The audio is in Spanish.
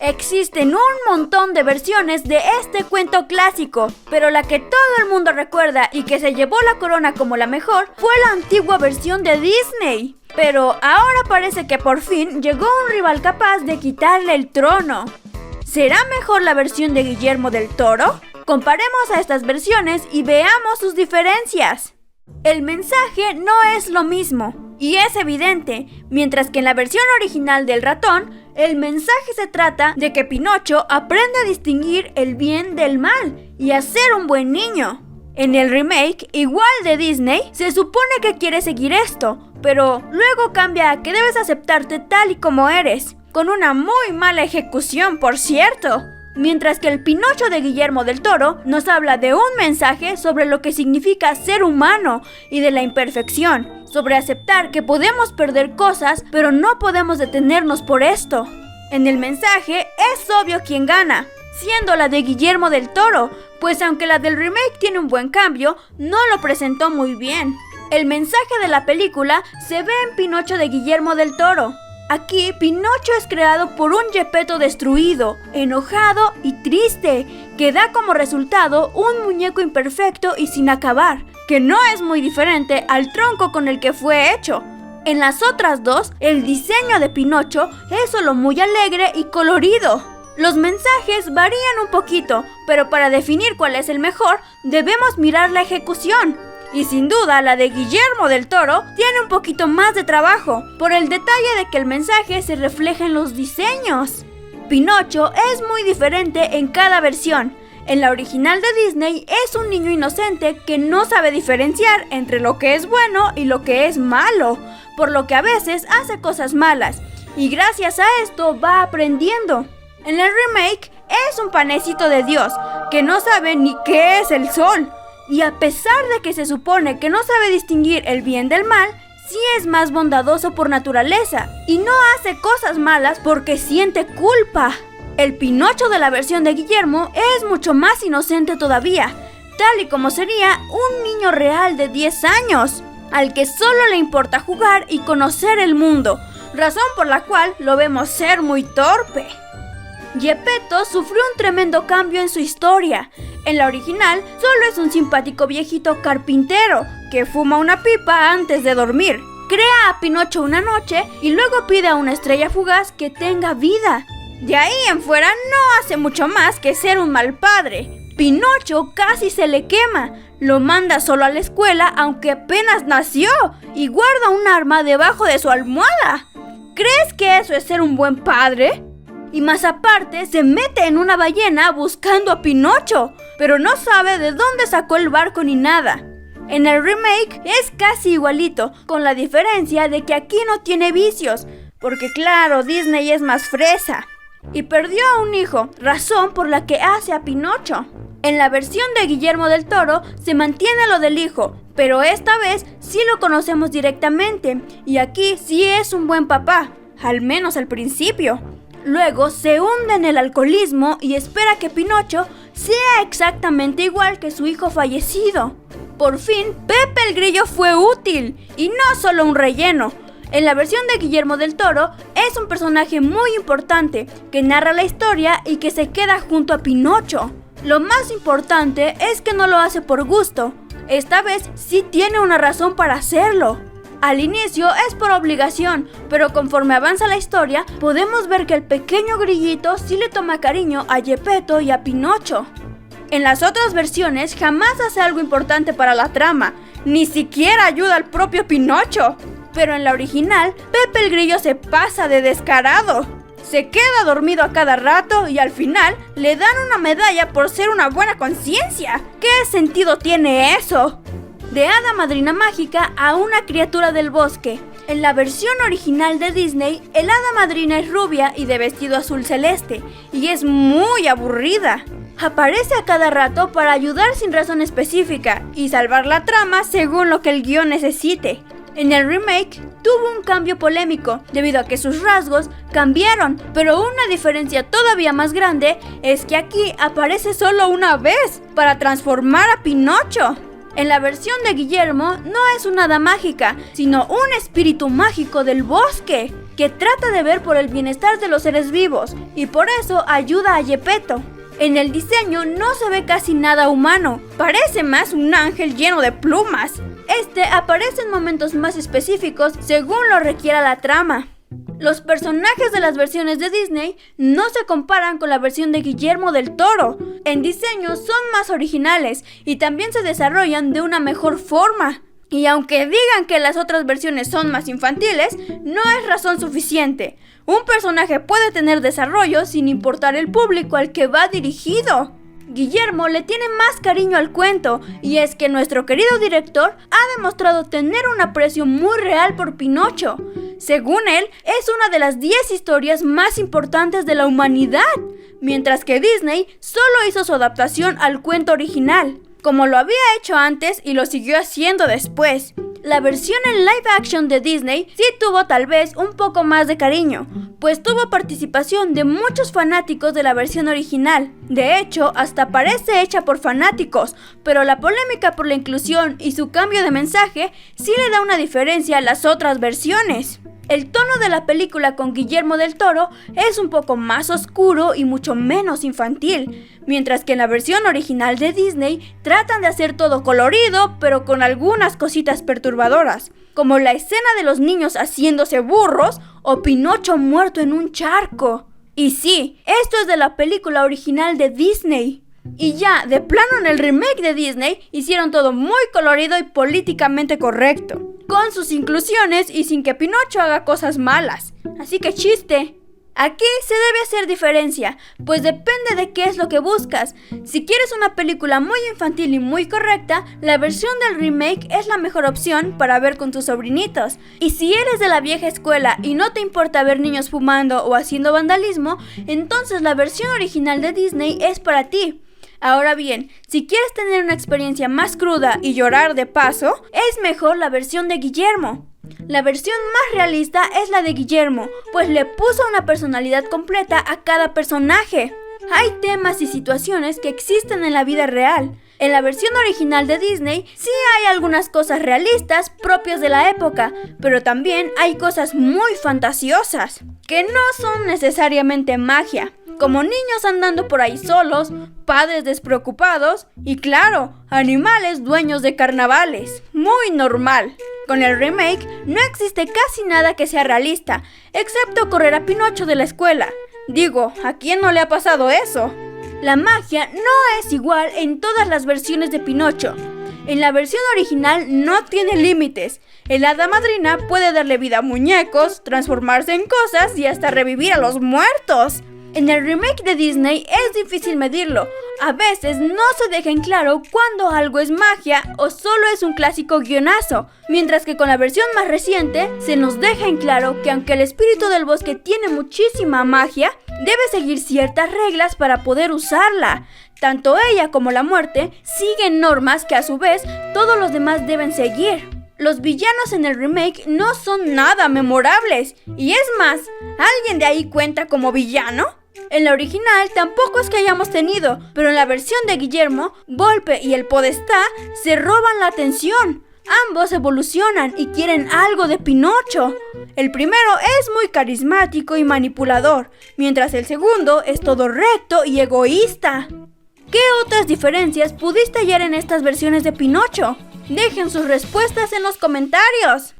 Existen un montón de versiones de este cuento clásico, pero la que todo el mundo recuerda y que se llevó la corona como la mejor fue la antigua versión de Disney. Pero ahora parece que por fin llegó un rival capaz de quitarle el trono. ¿Será mejor la versión de Guillermo del Toro? Comparemos a estas versiones y veamos sus diferencias. El mensaje no es lo mismo, y es evidente, mientras que en la versión original del ratón, el mensaje se trata de que Pinocho aprende a distinguir el bien del mal y a ser un buen niño. En el remake, igual de Disney, se supone que quiere seguir esto, pero luego cambia a que debes aceptarte tal y como eres, con una muy mala ejecución, por cierto. Mientras que el Pinocho de Guillermo del Toro nos habla de un mensaje sobre lo que significa ser humano y de la imperfección, sobre aceptar que podemos perder cosas, pero no podemos detenernos por esto. En el mensaje es obvio quién gana, siendo la de Guillermo del Toro, pues aunque la del remake tiene un buen cambio, no lo presentó muy bien. El mensaje de la película se ve en Pinocho de Guillermo del Toro. Aquí, Pinocho es creado por un Geppetto destruido, enojado y triste, que da como resultado un muñeco imperfecto y sin acabar, que no es muy diferente al tronco con el que fue hecho. En las otras dos, el diseño de Pinocho es solo muy alegre y colorido. Los mensajes varían un poquito, pero para definir cuál es el mejor, debemos mirar la ejecución. Y sin duda la de Guillermo del Toro tiene un poquito más de trabajo, por el detalle de que el mensaje se refleja en los diseños. Pinocho es muy diferente en cada versión. En la original de Disney es un niño inocente que no sabe diferenciar entre lo que es bueno y lo que es malo, por lo que a veces hace cosas malas, y gracias a esto va aprendiendo. En el remake es un panecito de Dios que no sabe ni qué es el sol. Y a pesar de que se supone que no sabe distinguir el bien del mal, sí es más bondadoso por naturaleza y no hace cosas malas porque siente culpa. El Pinocho de la versión de Guillermo es mucho más inocente todavía, tal y como sería un niño real de 10 años, al que solo le importa jugar y conocer el mundo, razón por la cual lo vemos ser muy torpe. Geppetto sufrió un tremendo cambio en su historia. En la original, solo es un simpático viejito carpintero que fuma una pipa antes de dormir. Crea a Pinocho una noche y luego pide a una estrella fugaz que tenga vida. De ahí en fuera no hace mucho más que ser un mal padre. Pinocho casi se le quema. Lo manda solo a la escuela aunque apenas nació y guarda un arma debajo de su almohada. ¿Crees que eso es ser un buen padre? Y más aparte, se mete en una ballena buscando a Pinocho, pero no sabe de dónde sacó el barco ni nada. En el remake es casi igualito, con la diferencia de que aquí no tiene vicios, porque claro, Disney es más fresa. Y perdió a un hijo, razón por la que hace a Pinocho. En la versión de Guillermo del Toro se mantiene lo del hijo, pero esta vez sí lo conocemos directamente, y aquí sí es un buen papá, al menos al principio. Luego se hunde en el alcoholismo y espera que Pinocho sea exactamente igual que su hijo fallecido. Por fin, Pepe el Grillo fue útil, y no solo un relleno. En la versión de Guillermo del Toro es un personaje muy importante que narra la historia y que se queda junto a Pinocho. Lo más importante es que no lo hace por gusto. Esta vez sí tiene una razón para hacerlo. Al inicio es por obligación, pero conforme avanza la historia, podemos ver que el pequeño grillito sí le toma cariño a Geppetto y a Pinocho. En las otras versiones jamás hace algo importante para la trama, ni siquiera ayuda al propio Pinocho. Pero en la original, Pepe el Grillo se pasa de descarado. Se queda dormido a cada rato y al final le dan una medalla por ser una buena conciencia. ¿Qué sentido tiene eso? De hada madrina mágica a una criatura del bosque. En la versión original de Disney, el hada madrina es rubia y de vestido azul celeste, y es muy aburrida. Aparece a cada rato para ayudar sin razón específica y salvar la trama según lo que el guión necesite. En el remake, tuvo un cambio polémico debido a que sus rasgos cambiaron, pero una diferencia todavía más grande es que aquí aparece solo una vez para transformar a Pinocho. En la versión de Guillermo no es una hada mágica, sino un espíritu mágico del bosque. que trata de ver por el bienestar de los seres vivos y por eso ayuda a Geppetto. En el diseño no se ve casi nada humano, parece más un ángel lleno de plumas. Este aparece en momentos más específicos según lo requiera la trama. Los personajes de las versiones de Disney no se comparan con la versión de Guillermo del Toro. En diseño son más originales y también se desarrollan de una mejor forma. Y aunque digan que las otras versiones son más infantiles, no es razón suficiente. Un personaje puede tener desarrollo sin importar el público al que va dirigido. Guillermo le tiene más cariño al cuento, y es que nuestro querido director ha demostrado tener un aprecio muy real por Pinocho. Según él, es una de las 10 historias más importantes de la humanidad, mientras que Disney solo hizo su adaptación al cuento original, como lo había hecho antes y lo siguió haciendo después. La versión en live action de Disney sí tuvo tal vez un poco más de cariño, pues tuvo participación de muchos fanáticos de la versión original. De hecho, hasta parece hecha por fanáticos, pero la polémica por la inclusión y su cambio de mensaje sí le da una diferencia a las otras versiones. El tono de la película con Guillermo del Toro es un poco más oscuro y mucho menos infantil, mientras que en la versión original de Disney tratan de hacer todo colorido, pero con algunas cositas perturbadoras, como la escena de los niños haciéndose burros o Pinocho muerto en un charco. Y sí, esto es de la película original de Disney. Y ya, de plano en el remake de Disney, hicieron todo muy colorido y políticamente correcto, con sus inclusiones y sin que Pinocho haga cosas malas. Así que chiste. Aquí se debe hacer diferencia, pues depende de qué es lo que buscas. Si quieres una película muy infantil y muy correcta, la versión del remake es la mejor opción para ver con tus sobrinitos. Y si eres de la vieja escuela y no te importa ver niños fumando o haciendo vandalismo, entonces la versión original de Disney es para ti. Ahora bien, si quieres tener una experiencia más cruda y llorar de paso, es mejor la versión de Guillermo. La versión más realista es la de Guillermo, pues le puso una personalidad completa a cada personaje. Hay temas y situaciones que existen en la vida real. En la versión original de Disney sí hay algunas cosas realistas propias de la época, pero también hay cosas muy fantasiosas, que no son necesariamente magia, como niños andando por ahí solos, padres despreocupados y claro, animales dueños de carnavales. Muy normal. Con el remake no existe casi nada que sea realista, excepto correr a Pinocho de la escuela. Digo, ¿a quién no le ha pasado eso? La magia no es igual en todas las versiones de Pinocho. En la versión original no tiene límites. El hada madrina puede darle vida a muñecos, transformarse en cosas y hasta revivir a los muertos. En el remake de Disney es difícil medirlo. A veces no se deja en claro cuándo algo es magia o solo es un clásico guionazo, mientras que con la versión más reciente se nos deja en claro que aunque el espíritu del bosque tiene muchísima magia, debe seguir ciertas reglas para poder usarla. Tanto ella como la muerte siguen normas que a su vez todos los demás deben seguir. Los villanos en el remake no son nada memorables, y es más, ¿alguien de ahí cuenta como villano? En la original tampoco es que hayamos tenido, pero en la versión de Guillermo, Volpe y el Podestá se roban la atención. Ambos evolucionan y quieren algo de Pinocho. El primero es muy carismático y manipulador, mientras el segundo es todo recto y egoísta. ¿Qué otras diferencias pudiste hallar en estas versiones de Pinocho? Dejen sus respuestas en los comentarios.